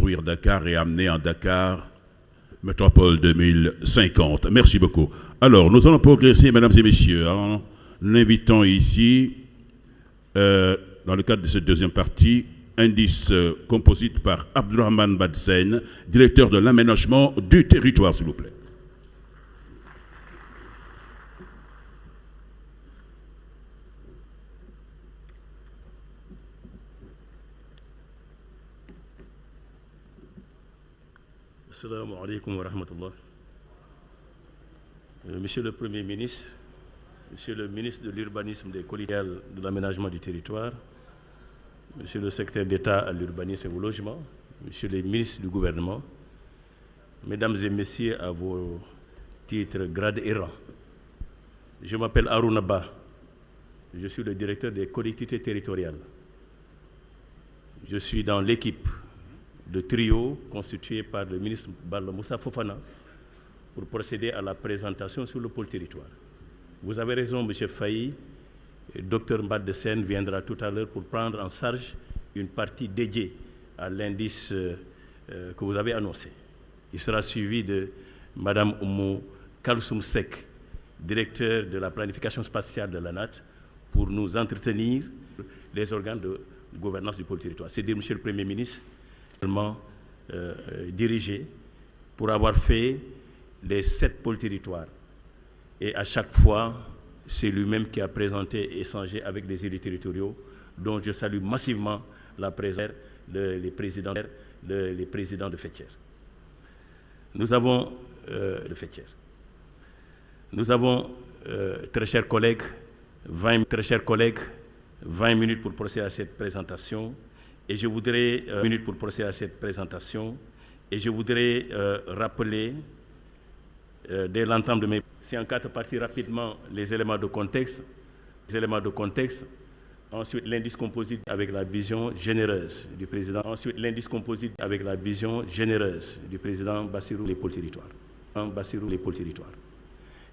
construire Dakar et amener en Dakar Métropole 2050. Merci beaucoup. Alors, nous allons progresser, mesdames et messieurs, en invitant ici, dans le cadre de cette deuxième partie, indice composite par Abdurrahman Badsen, directeur de l'aménagement du territoire, s'il vous plaît. Assalamu alaikum wa rahmatullah. Monsieur le Premier ministre, Monsieur le ministre de l'Urbanisme, des Collectivités, de l'Aménagement du Territoire, Monsieur le secrétaire d'État à l'Urbanisme et au Logement, Monsieur les ministres du gouvernement, Mesdames et Messieurs à vos titres, grades et rangs. Je m'appelle Harouna Ba, je suis le directeur des collectivités territoriales. Je suis dans l'équipe de trio constitué par le ministre Balla Moussa Fofana pour procéder à la présentation sur le pôle territoire. Vous avez raison, M. Faye, Dr Mbad de Sen viendra tout à l'heure pour prendre en charge une partie dédiée à l'indice que vous avez annoncé. Il sera suivi de Mme Oumou Kalsoum Sek, directeur de la planification spatiale de l'ANAT, pour nous entretenir les organes de gouvernance du pôle territoire. C'est dire, M. le Premier ministre, dirigé pour avoir fait les 7 pôles territoires. Et à chaque fois, c'est lui-même qui a présenté et échangé avec les élus territoriaux, dont je salue massivement la présence des présidents de Fetière. Nous avons, très chers collègues, 20 minutes pour procéder à cette présentation. Et je voudrais, rappeler, dès l'entame de mes... C'est en 4 parties rapidement les éléments de contexte. Ensuite, l'indice composite avec la vision généreuse du président. Ensuite, l'indice composite avec la vision généreuse du président Bassirou les pôles territoires.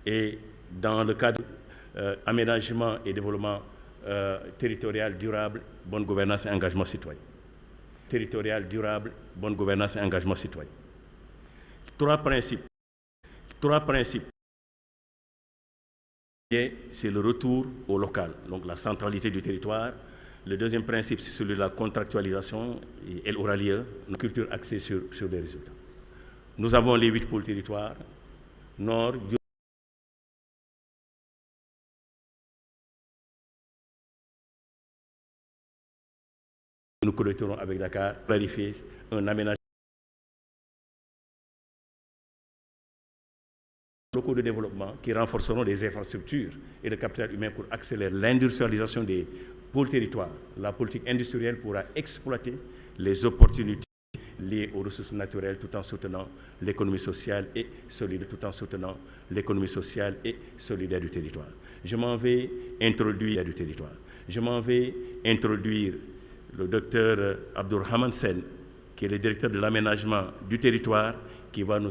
Et dans le cadre aménagement et développement territorial durable, bonne gouvernance et engagement citoyen. Territorial durable, bonne gouvernance et engagement citoyen. 3 principes. C'est le retour au local, donc la centralité du territoire. Le deuxième principe, c'est celui de la contractualisation, et elle aura lieu, une culture axée sur des résultats. Nous avons les 8 pôles territoires, nord, nous collecterons avec Dakar, clarifier un aménagement locaux de développement qui renforceront les infrastructures et le capital humain pour accélérer l'industrialisation des pôles territoires. La politique industrielle pourra exploiter les opportunités liées aux ressources naturelles tout en soutenant l'économie sociale et solidaire, du territoire. Je m'en vais introduire le docteur Abdurrahman Sen, qui est le directeur de l'aménagement du territoire, qui va nous...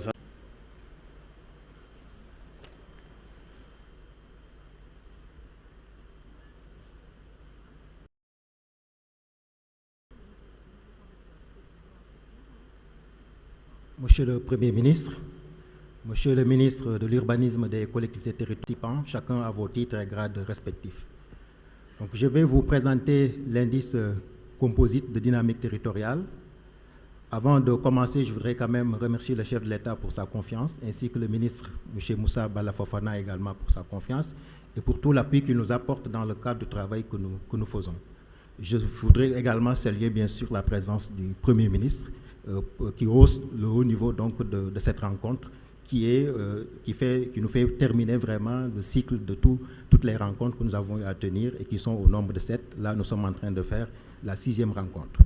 Monsieur le Premier ministre, Monsieur le ministre de l'Urbanisme des collectivités territoriales, chacun à vos titres et grades respectifs. Donc, je vais vous présenter l'indice composite de dynamique territoriale. Avant de commencer, je voudrais quand même remercier le chef de l'État pour sa confiance, ainsi que le ministre, M. Moussa Balla Fofana, également pour sa confiance, et pour tout l'appui qu'il nous apporte dans le cadre du travail que nous faisons. Je voudrais également saluer, bien sûr, la présence du Premier ministre, qui hausse le haut niveau donc, de cette rencontre, qui nous fait terminer vraiment le cycle de toutes les rencontres que nous avons eu à tenir et qui sont au nombre de 7. Là, nous sommes en train de faire la 6e rencontre.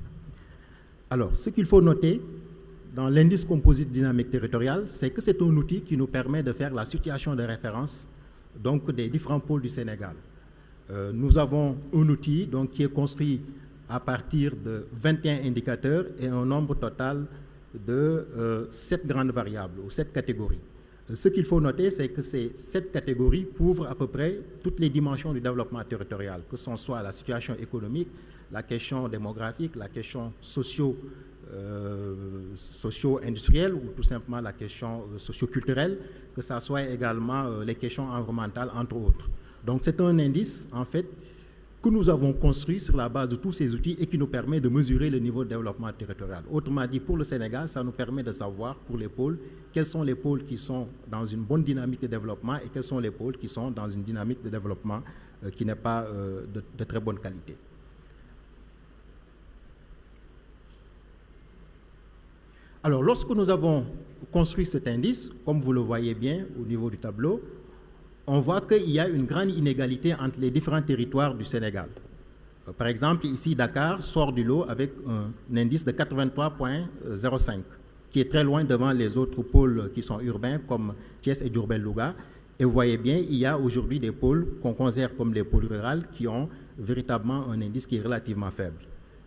Alors, ce qu'il faut noter dans l'indice composite dynamique territoriale, c'est que c'est un outil qui nous permet de faire la situation de référence donc, des différents pôles du Sénégal. Nous avons un outil donc, qui est construit à partir de 21 indicateurs et un nombre total de 7 grandes variables ou 7 catégories. Ce qu'il faut noter, c'est que ces 7 catégories couvrent à peu près toutes les dimensions du développement territorial, que ce soit la situation économique, la question démographique, la question socio-industrielle ou tout simplement la question socio-culturelle, que ça soit également les questions environnementales, entre autres. Donc c'est un indice, en fait, que nous avons construit sur la base de tous ces outils et qui nous permet de mesurer le niveau de développement territorial. Autrement dit, pour le Sénégal, ça nous permet de savoir, pour les pôles, quels sont les pôles qui sont dans une bonne dynamique de développement et quels sont les pôles qui sont dans une dynamique de développement qui n'est pas de très bonne qualité. Alors, lorsque nous avons construit cet indice, comme vous le voyez bien au niveau du tableau, on voit qu'il y a une grande inégalité entre les différents territoires du Sénégal. Par exemple, ici, Dakar sort du lot avec un indice de 83,05, qui est très loin devant les autres pôles qui sont urbains, comme Thiès et Diourbel-Louga. Et vous voyez bien, il y a aujourd'hui des pôles qu'on considère comme les pôles ruraux qui ont véritablement un indice qui est relativement faible.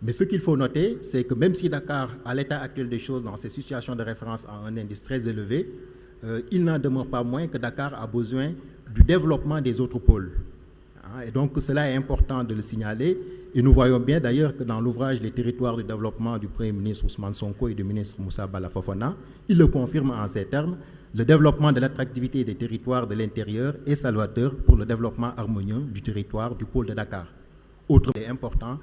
Mais ce qu'il faut noter, c'est que même si Dakar, à l'état actuel des choses, dans ces situations de référence, a un indice très élevé, il n'en demeure pas moins que Dakar a besoin du développement des autres pôles. Et donc, cela est important de le signaler. Et nous voyons bien d'ailleurs que dans l'ouvrage « Les territoires de développement » du Premier ministre Ousmane Sonko et du ministre Moussa Bala Fofana, il le confirme en ces termes: le développement de l'attractivité des territoires de l'intérieur est salvateur pour le développement harmonieux du territoire du pôle de Dakar. Autre est important,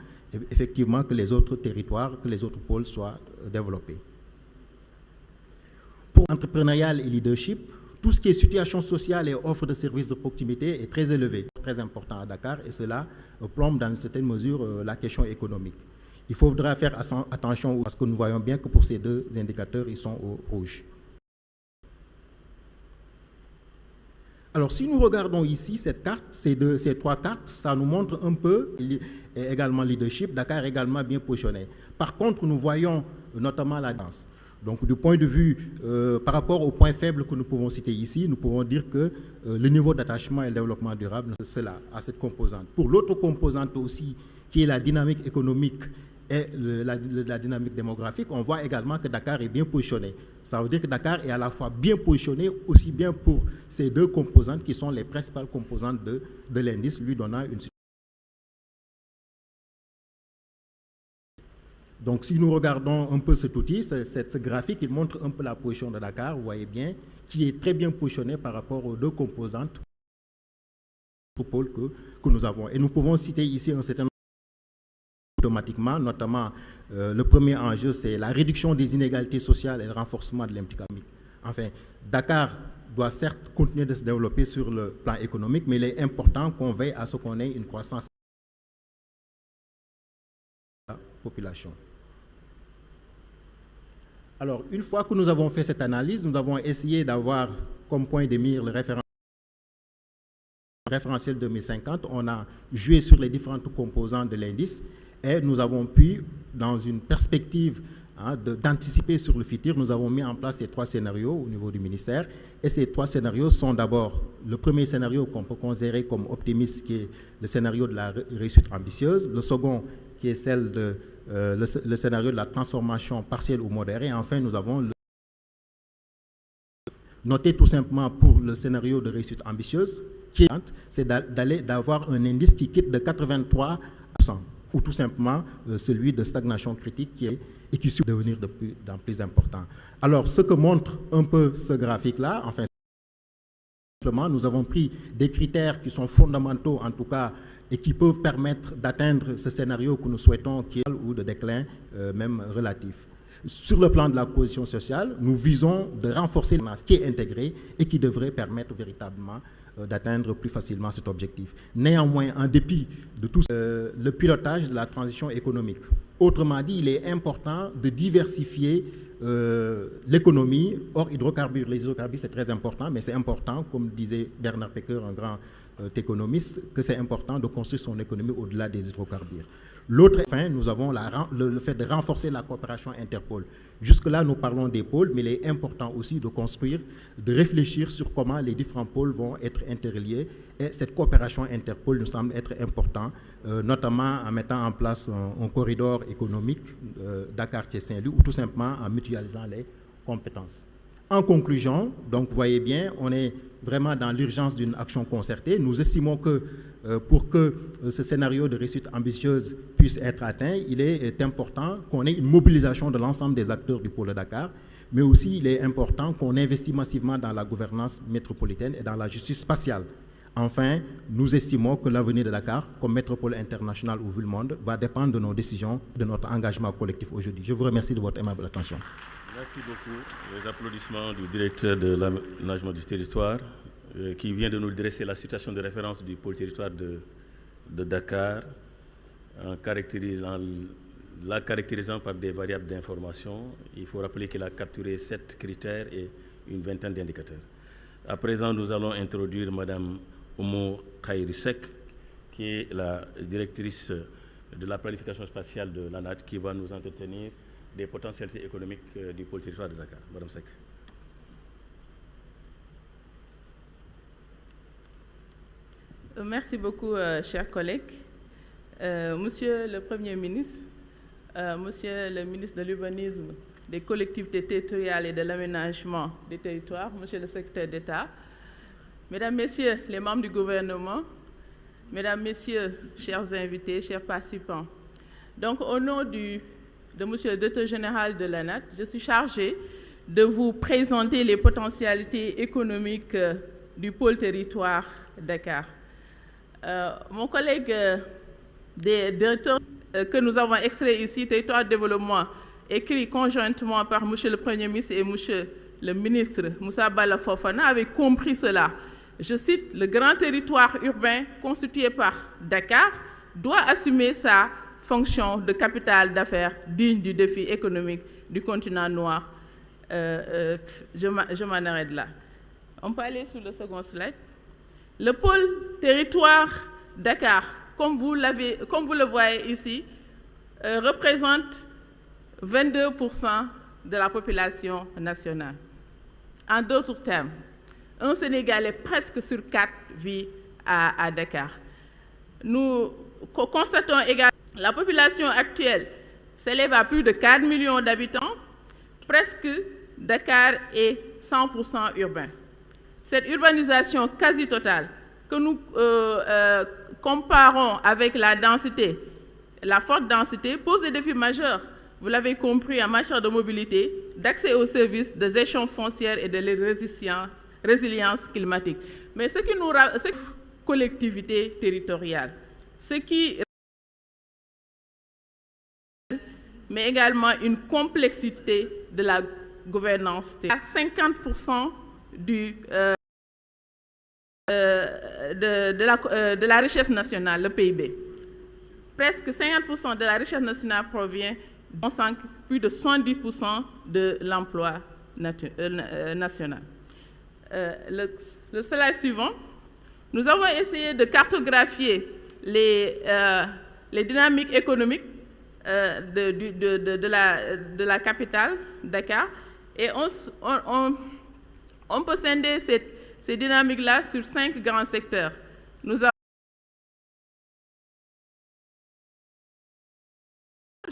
effectivement, que les autres territoires, que les autres pôles soient développés. Pour l'entrepreneurial et leadership, tout ce qui est situation sociale et offre de services de proximité est très élevé, très important à Dakar, et cela plombe dans une certaine mesure la question économique. Il faudra faire attention parce que nous voyons bien que pour ces deux indicateurs, ils sont au rouge. Alors, si nous regardons ici cette carte, ces trois cartes, ça nous montre un peu également leadership. Dakar est également bien positionné. Par contre, nous voyons notamment la danse. Donc, du point de vue, par rapport aux points faibles que nous pouvons citer ici, nous pouvons dire que le niveau d'attachement et le développement durable, c'est là, à cette composante. Pour l'autre composante aussi, qui est la dynamique économique et la dynamique démographique, on voit également que Dakar est bien positionné. Ça veut dire que Dakar est à la fois bien positionné, aussi bien pour ces deux composantes qui sont les principales composantes de l'indice, lui donnant une. Donc, si nous regardons un peu cet outil, ce graphique, il montre un peu la position de Dakar, vous voyez bien, qui est très bien positionné par rapport aux deux composantes pôles que nous avons. Et nous pouvons citer ici un certain nombre automatiquement, notamment le premier enjeu, c'est la réduction des inégalités sociales et le renforcement de l'implication. Enfin, Dakar doit certes continuer de se développer sur le plan économique, mais il est important qu'on veille à ce qu'on ait une croissance de la population. Alors, une fois que nous avons fait cette analyse, nous avons essayé d'avoir comme point de mire le référentiel 2050. On a joué sur les différentes composantes de l'indice et nous avons pu, dans une perspective d'anticiper sur le futur, nous avons mis en place ces trois scénarios au niveau du ministère. Et ces trois scénarios sont d'abord le premier scénario qu'on peut considérer comme optimiste, qui est le scénario de la réussite ambitieuse. Le second, qui est celle de le scénario de la transformation partielle ou modérée. Et enfin, nous avons noté tout simplement pour le scénario de réussite ambitieuse, qui c'est d'avoir un indice qui quitte de 83%, ou tout simplement celui de stagnation critique qui suit devenir de plus en plus important. Alors, ce que montre un peu ce graphique-là, enfin, nous avons pris des critères qui sont fondamentaux, en tout cas, et qui peuvent permettre d'atteindre ce scénario que nous souhaitons, qui est ou de déclin même relatif. Sur le plan de la cohésion sociale, nous visons de renforcer ce qui est intégré et qui devrait permettre véritablement d'atteindre plus facilement cet objectif. Néanmoins, en dépit de tout le pilotage de la transition économique. Autrement dit, il est important de diversifier l'économie hors hydrocarbures. Les hydrocarbures, c'est très important, mais c'est important, comme disait Bernard Pecker, un grand économiste, que c'est important de construire son économie au-delà des hydrocarbures. L'autre, enfin, nous avons le fait de renforcer la coopération interpôle. Jusque-là, nous parlons des pôles, mais il est important aussi de construire, de réfléchir sur comment les différents pôles vont être interliés. Et cette coopération interpôle nous semble être importante, notamment en mettant en place un corridor économique Dakar-Thiès-Saint-Louis, ou tout simplement en mutualisant les compétences. En conclusion, donc vous voyez bien, on est vraiment dans l'urgence d'une action concertée. Nous estimons que pour que ce scénario de réussite ambitieuse puisse être atteint, il est important qu'on ait une mobilisation de l'ensemble des acteurs du pôle de Dakar, mais aussi il est important qu'on investisse massivement dans la gouvernance métropolitaine et dans la justice spatiale. Enfin, nous estimons que l'avenir de Dakar, comme métropole internationale ou vu le monde, va dépendre de nos décisions, de notre engagement collectif aujourd'hui. Je vous remercie de votre aimable attention. Merci beaucoup. Les applaudissements du directeur de l'aménagement du territoire qui vient de nous dresser la situation de référence du pôle territoire de Dakar en la caractérisant par des variables d'information. Il faut rappeler qu'il a capturé 7 critères et une vingtaine d'indicateurs. À présent, nous allons introduire Mme Oumou Khairisek, qui est la directrice de la planification spatiale de l'ANAT, qui va nous entretenir des potentialités économiques du pôle territoire de Dakar. Madame Sek. Merci beaucoup, chers collègues. Monsieur le Premier ministre, Monsieur le ministre de l'Urbanisme, des collectivités territoriales et de l'aménagement des territoires, Monsieur le secrétaire d'État, Mesdames, Messieurs les membres du gouvernement, Mesdames, Messieurs, chers invités, chers participants. Donc, au nom de Monsieur le directeur général de l'ANAT, je suis chargée de vous présenter les potentialités économiques du pôle territoire Dakar. Mon collègue des directeurs que nous avons extrait ici, territoire de développement, écrit conjointement par M. le Premier ministre et M. le ministre Moussa Bala Fofana, avait compris cela. Je cite, le grand territoire urbain constitué par Dakar doit assumer sa fonction de capitale d'affaires digne du défi économique du continent noir. Je m'en arrête là. On peut aller sur le second slide. Le pôle territoire Dakar, comme vous le voyez ici, représente 22% de la population nationale. En d'autres termes, un Sénégalais presque sur 4 vit à Dakar. Nous constatons également que la population actuelle s'élève à plus de 4 millions d'habitants. Presque Dakar est 100% urbain. Cette urbanisation quasi totale que nous comparons avec la densité, la forte densité, pose des défis majeurs, vous l'avez compris, en matière de mobilité, d'accès aux services, de gestion foncière et de résilience climatique. Mais ce qui nous c'est une collectivité territoriale, ce qui mais également une complexité de la gouvernance. À 50% de la richesse nationale, le PIB. Presque 50% de la richesse nationale provient, plus de 70% de l'emploi national. Le slide suivant, nous avons essayé de cartographier les dynamiques économiques de la capitale, Dakar, et on peut scinder ces dynamiques-là sur 5 grands secteurs. Je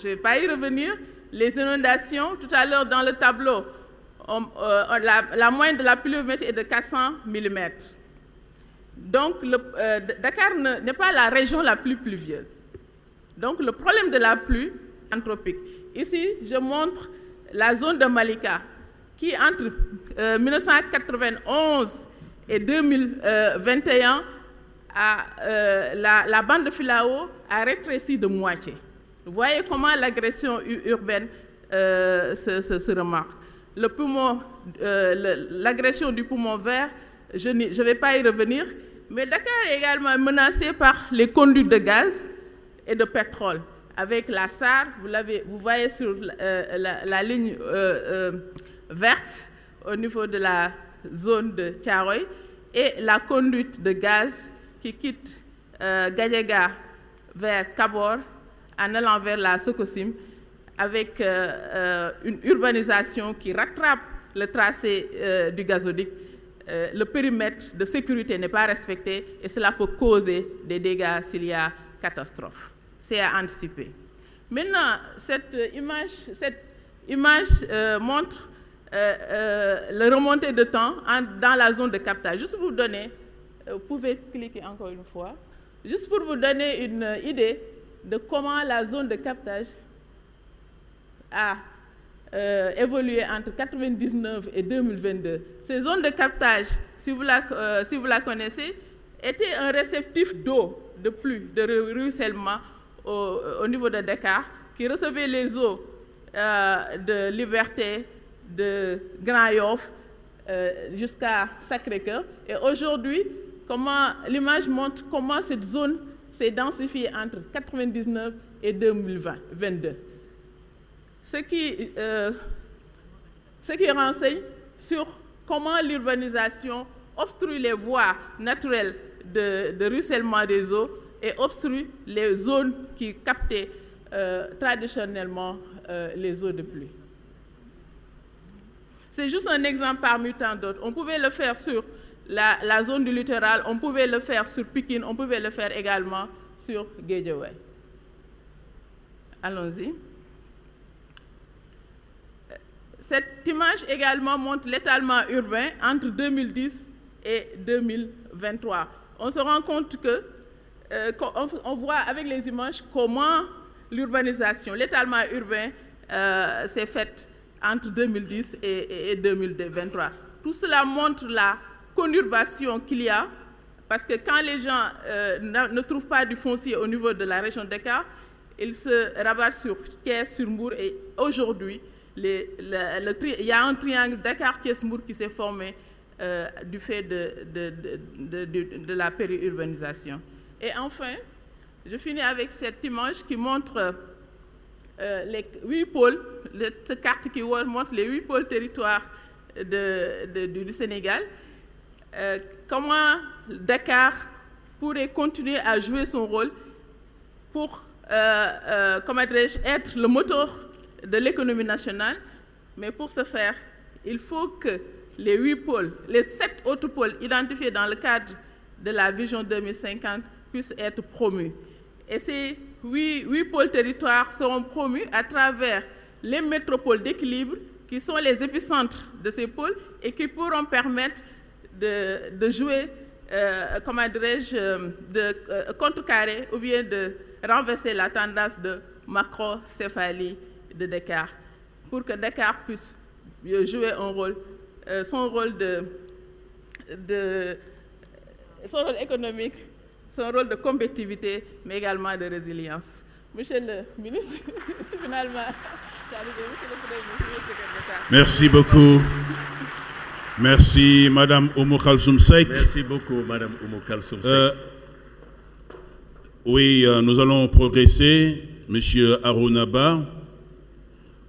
ne vais pas y revenir. Les inondations, tout à l'heure dans le tableau, la moyenne de la pluviométrie est de 400 mm. Donc, Dakar n'est pas la région la plus pluvieuse. Donc, le problème de la pluie anthropique. Ici, je montre la zone de Malika, qui entre 1991 et 2021, la bande de Filao a rétréci de moitié. Vous voyez comment l'agression urbaine se remarque. L'agression du poumon vert, je ne vais pas y revenir, mais Dakar est également menacé par les conduites de gaz et de pétrole. Avec la SAR, vous voyez sur la ligne verte au niveau de la zone de Thiaroye, et la conduite de gaz qui quitte Gadiaga vers Kabor en allant vers la Sococim, avec une urbanisation qui rattrape le tracé du gazoduc. Le périmètre de sécurité n'est pas respecté et cela peut causer des dégâts s'il y a catastrophe. C'est à anticiper. Maintenant, cette image montre le remontée de temps dans la zone de captage. Juste pour vous donner, vous pouvez cliquer encore une fois, juste pour vous donner une idée de comment la zone de captage a évolué entre 1999 et 2022. Ces zones de captage, si vous la connaissez, étaient un réceptif d'eau, de pluie, de ruissellement au niveau de Dakar, qui recevait les eaux de Liberté, de Grand Yoff jusqu'à Sacré-Cœur. Et aujourd'hui, l'image montre comment cette zone s'est densifiée entre 1999 et 2022. Ce qui renseigne sur comment l'urbanisation obstrue les voies naturelles de ruissellement des eaux et obstrue les zones qui captaient traditionnellement les eaux de pluie. C'est juste un exemple parmi tant d'autres. On pouvait le faire sur la zone du littoral, on pouvait le faire sur Pikine, on pouvait le faire également sur Guédiawaye. Allons-y. Cette image également montre l'étalement urbain entre 2010 et 2023. On se rend compte que, on voit avec les images comment l'urbanisation, l'étalement urbain s'est fait entre 2010 et 2023. Tout cela montre la conurbation qu'il y a, parce que quand les gens ne trouvent pas du foncier au niveau de la région de Dakar, ils se rabattent sur Thiès, sur Mbour, et aujourd'hui, il y a un triangle Dakar-Thiès-Mbour qui s'est formé du fait de la périurbanisation. Et enfin, je finis avec cette image qui montre les 8 pôles, cette carte qui montre les 8 pôles territoires du Sénégal. Comment Dakar pourrait continuer à jouer son rôle pour être le moteur de l'économie nationale, mais pour ce faire, il faut que les 8 pôles, les 7 autres pôles identifiés dans le cadre de la vision 2050 puissent être promus. Et ces 8 pôles territoires seront promus à travers les métropoles d'équilibre, qui sont les épicentres de ces pôles et qui pourront permettre de jouer, de contrecarrer ou bien de renverser la tendance de macrocéphalie de Dakar, pour que Dakar puisse jouer un rôle, son rôle économique, son rôle de compétitivité, mais également de résilience. Monsieur le ministre, finalement, c'est arrivé, monsieur le Premier ministre, secrétaire d'État. Merci beaucoup. Merci, Madame Oumou Kalsoum Seck. Merci beaucoup, Madame Oumou Kalsoum Seck. Oui, nous allons progresser. Monsieur Arounaba.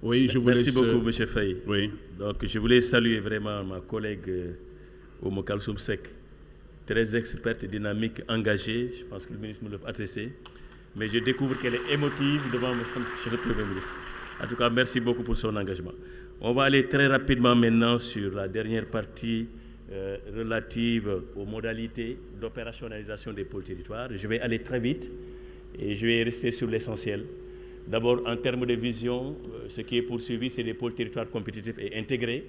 Oui, je vous Merci laisse... beaucoup, Monsieur Faye. Oui. Donc, je voulais saluer vraiment ma collègue Oumou Kalsoum Seck, très experte, dynamique, engagée. Je pense que le ministre me l'a adressé. Mais je découvre qu'elle est émotive devant le Premier ministre. En tout cas, merci beaucoup pour son engagement. On va aller très rapidement maintenant sur la dernière partie relative aux modalités d'opérationnalisation des pôles territoires. Je vais aller très vite et je vais rester sur l'essentiel. D'abord, en termes de vision, ce qui est poursuivi, c'est des pôles territoires compétitifs et intégrés,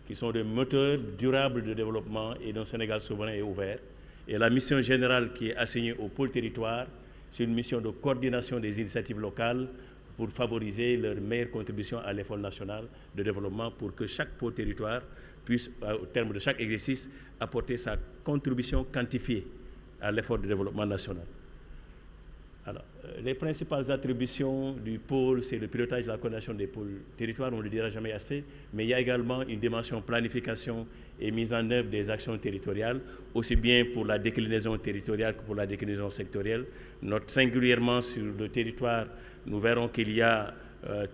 qui sont des moteurs durables de développement et d'un Sénégal souverain et ouvert. Et la mission générale qui est assignée aux pôles territoires, c'est une mission de coordination des initiatives locales pour favoriser leur meilleure contribution à l'effort national de développement, pour que chaque pôle territoire puisse, au terme de chaque exercice, apporter sa contribution quantifiée à l'effort de développement national. Alors, les principales attributions du pôle, c'est le pilotage de la coordination des pôles territoires, on ne le dira jamais assez, mais il y a également une dimension planification et mise en œuvre des actions territoriales, aussi bien pour la déclinaison territoriale que pour la déclinaison sectorielle. Note singulièrement sur le territoire, nous verrons qu'il y a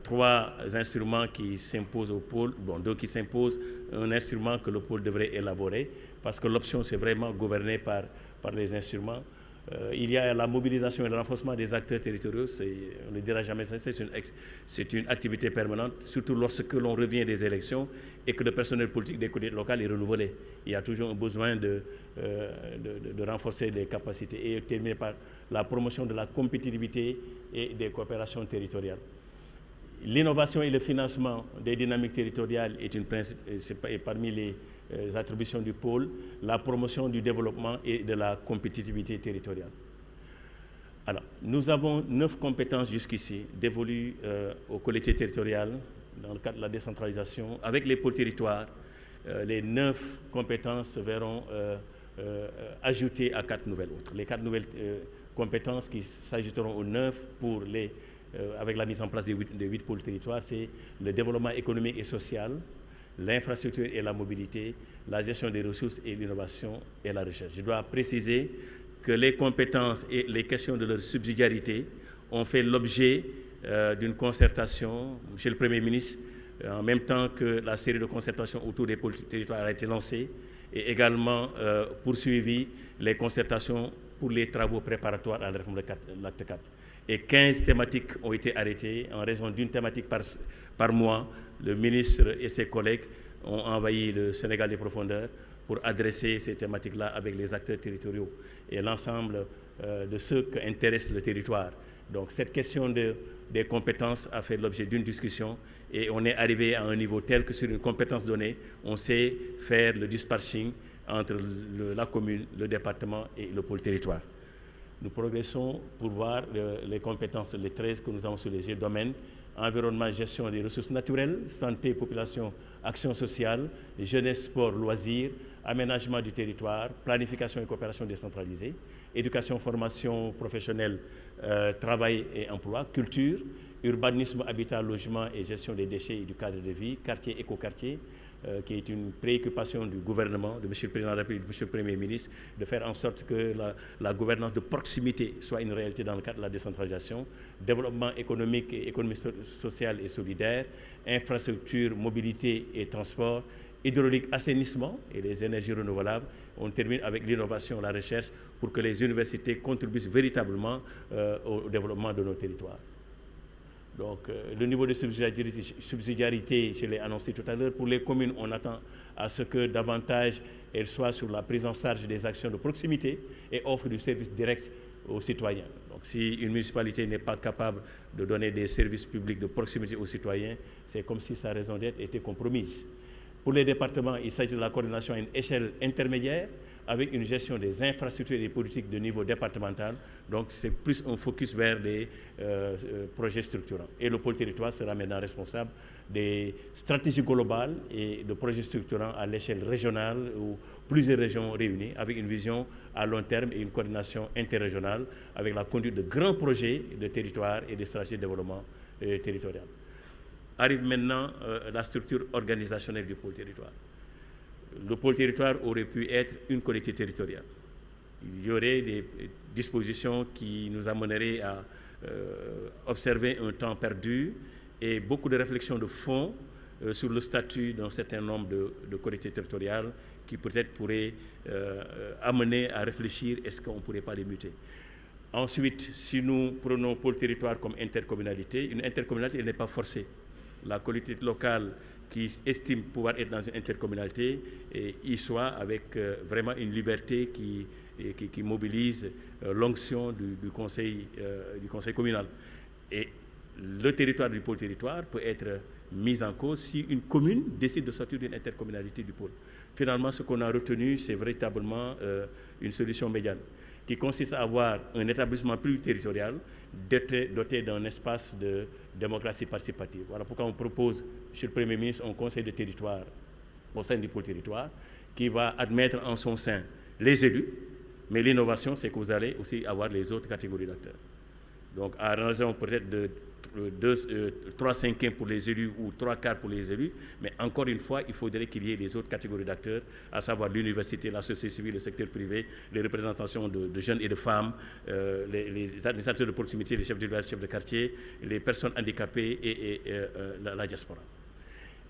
3 instruments qui s'imposent au pôle, bon, 2 qui s'imposent, un instrument que le pôle devrait élaborer, parce que l'option, c'est vraiment gouverné par les instruments. Il y a la mobilisation et le renforcement des acteurs territoriaux, on ne dira jamais ça, c'est une activité permanente, surtout lorsque l'on revient des élections et que le personnel politique des collectivités locales est renouvelé. Il y a toujours un besoin de renforcer les capacités et terminer par la promotion de la compétitivité et des coopérations territoriales. L'innovation et le financement des dynamiques territoriales est parmi les attributions du pôle, la promotion du développement et de la compétitivité territoriale. Alors, nous avons 9 compétences jusqu'ici dévolues aux collectivités territoriales dans le cadre de la décentralisation. Avec les pôles territoires, les 9 compétences verront ajoutées à 4 nouvelles autres. Les 4 nouvelles compétences qui s'ajouteront aux 9 pour avec la mise en place des 8 pôles territoires, c'est le développement économique et social, l'infrastructure et la mobilité, la gestion des ressources et l'innovation et la recherche. Je dois préciser que les compétences et les questions de leur subsidiarité ont fait l'objet d'une concertation. Monsieur le Premier ministre, en même temps que la série de concertations autour des pôles territoires a été lancée, et également poursuivi les concertations pour les travaux préparatoires à la réforme de l'acte 4. Et 15 thématiques ont été arrêtées en raison d'une thématique par mois. Le ministre et ses collègues ont envahi le Sénégal des profondeurs pour adresser ces thématiques-là avec les acteurs territoriaux et l'ensemble de ceux qui intéressent le territoire. Donc cette question des compétences a fait l'objet d'une discussion et on est arrivé à un niveau tel que sur une compétence donnée, on sait faire le dispatching entre la commune, le département et le pôle territoire. Nous progressons pour voir les compétences, les 13 que nous avons sous les yeux, domaines, environnement, gestion des ressources naturelles, santé, population, action sociale, jeunesse, sport, loisirs, aménagement du territoire, planification et coopération décentralisée, éducation, formation professionnelle, travail et emploi, culture, urbanisme, habitat, logement et gestion des déchets et du cadre de vie, quartier, écoquartier, qui est une préoccupation du gouvernement, de M. le Président de la République, de M. le Premier ministre, de faire en sorte que la gouvernance de proximité soit une réalité dans le cadre de la décentralisation, développement économique et économie sociale et solidaire, infrastructure, mobilité et transport, hydraulique, assainissement et les énergies renouvelables. On termine avec l'innovation, la recherche, pour que les universités contribuent véritablement au développement de nos territoires. Donc, le niveau de subsidiarité, je l'ai annoncé tout à l'heure, pour les communes, on attend à ce que davantage elles soient sur la prise en charge des actions de proximité et offrent du service direct aux citoyens. Donc, si une municipalité n'est pas capable de donner des services publics de proximité aux citoyens, c'est comme si sa raison d'être était compromise. Pour les départements, il s'agit de la coordination à une échelle intermédiaire avec une gestion des infrastructures et des politiques de niveau départemental. Donc, c'est plus un focus vers des projets structurants. Et le pôle territoire sera maintenant responsable des stratégies globales et de projets structurants à l'échelle régionale ou plusieurs régions réunies avec une vision à long terme et une coordination interrégionale avec la conduite de grands projets de territoire et des stratégies de développement territorial. Arrive maintenant la structure organisationnelle du pôle territoire. Le pôle territoire aurait pu être une collectivité territoriale. Il y aurait des dispositions qui nous amèneraient à observer un temps perdu et beaucoup de réflexions de fond sur le statut d'un certain nombre de collectivités territoriales qui peut-être pourraient amener à réfléchir est-ce qu'on ne pourrait pas les muter. Ensuite, si nous prenons pôle territoire comme intercommunalité, une intercommunalité n'est pas forcée. La collectivité locale qui estime pouvoir être dans une intercommunalité et y soit avec vraiment une liberté qui mobilise l'onction du conseil communal. Et le territoire du pôle territoire peut être mis en cause si une commune décide de sortir d'une intercommunalité du pôle. Finalement, ce qu'on a retenu, c'est véritablement une solution médiane qui consiste à avoir un établissement plus territorial doté d'un espace de démocratie participative. Voilà pourquoi on propose, Monsieur le Premier ministre, un conseil de territoire au sein du pôle territoire qui va admettre en son sein les élus, mais l'innovation, c'est que vous allez aussi avoir les autres catégories d'acteurs. Donc, à raison peut-être de 3/5 pour les élus ou 3/4 pour les élus, mais encore une fois, il faudrait qu'il y ait les autres catégories d'acteurs, à savoir l'université, la société civile, le secteur privé, les représentations de jeunes et de femmes, les administrateurs de proximité, les chefs de village, chefs de quartier, les personnes handicapées et la diaspora.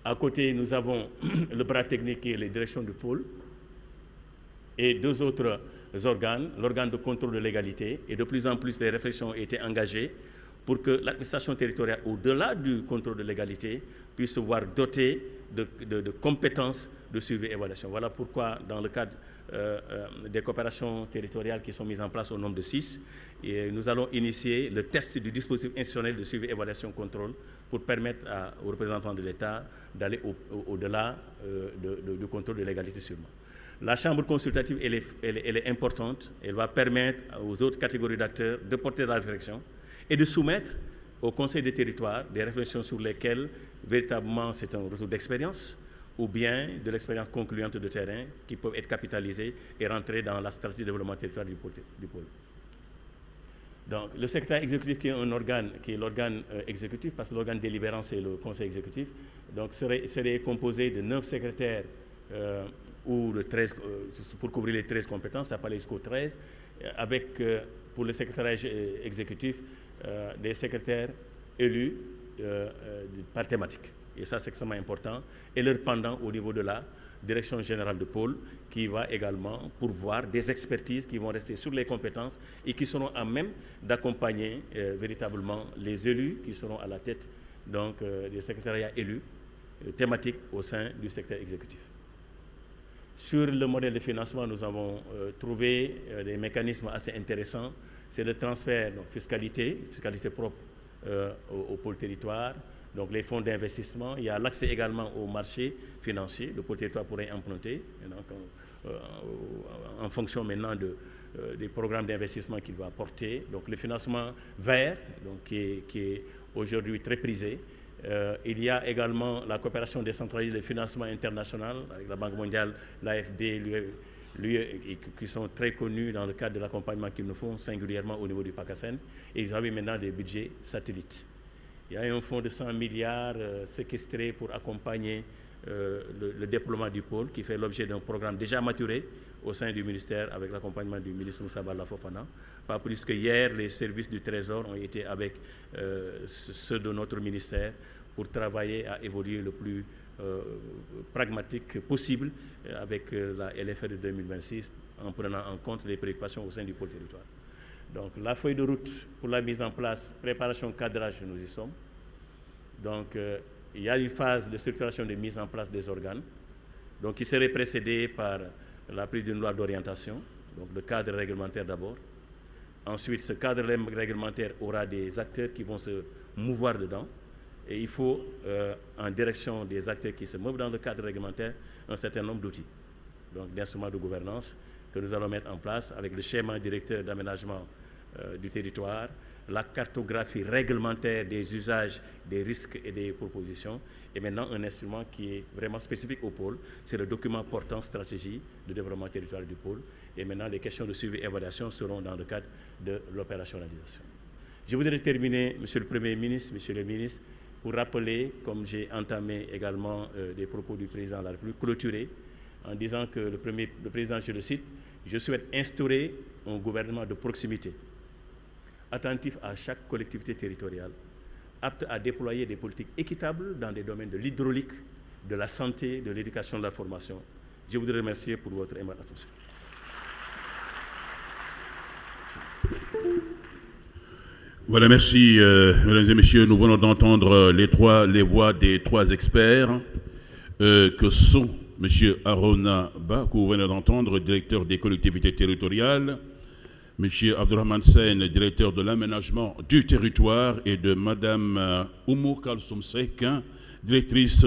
À côté, nous avons le bras technique et les directions du pôle et 2 autres organes, l'organe de contrôle de légalité, et de plus en plus les réflexions ont été engagées pour que l'administration territoriale, au-delà du contrôle de légalité, puisse se voir dotée de compétences de suivi et évaluation. Voilà pourquoi, dans le cadre des coopérations territoriales qui sont mises en place au nombre de 6, et nous allons initier le test du dispositif institutionnel de suivi, évaluation, contrôle pour permettre aux représentants de l'État d'aller au-delà du contrôle de légalité sûrement. La chambre consultative, elle est importante. Elle va permettre aux autres catégories d'acteurs de porter la réflexion et de soumettre au Conseil des territoires des réflexions sur lesquelles, véritablement, c'est un retour d'expérience ou bien de l'expérience concluante de terrain qui peuvent être capitalisées et rentrer dans la stratégie de développement territorial du pôle. Donc, le secrétaire exécutif, qui est l'organe exécutif, parce que l'organe délibérant, c'est le conseil exécutif, donc serait composé de 9 secrétaires ou de 13, pour couvrir les 13 compétences, ça peut aller jusqu'aux 13, avec, pour le secrétaire exécutif, des secrétaires élus par thématique. Et ça, c'est extrêmement important. Et leur pendant au niveau de la direction générale de pôle, qui va également pourvoir des expertises qui vont rester sur les compétences et qui seront à même d'accompagner véritablement les élus qui seront à la tête donc, des secrétariats élus thématiques au sein du secteur exécutif. Sur le modèle de financement, nous avons trouvé des mécanismes assez intéressants. C'est le transfert de fiscalité propre au pôle territoire, donc les fonds d'investissement. Il y a l'accès également au marché financier. Le pôle territoire pourrait emprunter donc, en fonction maintenant des programmes d'investissement qu'il va porter. Donc le financement vert, donc, qui est aujourd'hui très prisé. Il y a également la coopération décentralisée de financement international avec la Banque mondiale, l'AFD, l'UE, qui sont très connus dans le cadre de l'accompagnement qu'ils nous font singulièrement au niveau du PACASEN. Et ils avaient maintenant des budgets satellites. Il y a un fonds de 100 milliards séquestré pour accompagner le déploiement du pôle, qui fait l'objet d'un programme déjà maturé au sein du ministère avec l'accompagnement du ministre Moussa Balla Fofana. Pas plus que hier, les services du Trésor ont été avec ceux de notre ministère pour travailler à évoluer le plus pragmatique possible avec la LFR de 2026 en prenant en compte les préoccupations au sein du pôle territoire. Donc la feuille de route pour la mise en place, préparation, cadrage, nous y sommes. Donc il y a une phase de structuration de mise en place des organes, donc qui serait précédée par la prise d'une loi d'orientation, donc le cadre réglementaire d'abord. Ensuite, ce cadre réglementaire aura des acteurs qui vont se mouvoir dedans. Et il faut, en direction des acteurs qui se meuvent dans le cadre réglementaire, un certain nombre d'outils, donc d'instruments de gouvernance que nous allons mettre en place avec le schéma directeur d'aménagement du territoire, la cartographie réglementaire des usages, des risques et des propositions, et maintenant un instrument qui est vraiment spécifique au pôle, c'est le document portant stratégie de développement territorial du pôle, et maintenant les questions de suivi et évaluation seront dans le cadre de l'opérationnalisation. Je voudrais terminer, Monsieur le Premier ministre, Monsieur le ministre, pour rappeler, comme j'ai entamé également des propos du Président de la République, clôturer en disant que le Président, je le cite, « Je souhaite instaurer un gouvernement de proximité, attentif à chaque collectivité territoriale, apte à déployer des politiques équitables dans des domaines de l'hydraulique, de la santé, de l'éducation, de la formation. » Je voudrais remercier pour votre aimable attention. Voilà, merci, mesdames et messieurs. Nous venons d'entendre les voix des 3 experts que sont M. Arona Ba, que vous venez d'entendre, directeur des collectivités territoriales, M. Abdourahmane Sen, directeur de l'aménagement du territoire, et de Mme Oumou Kalsoum Sek, directrice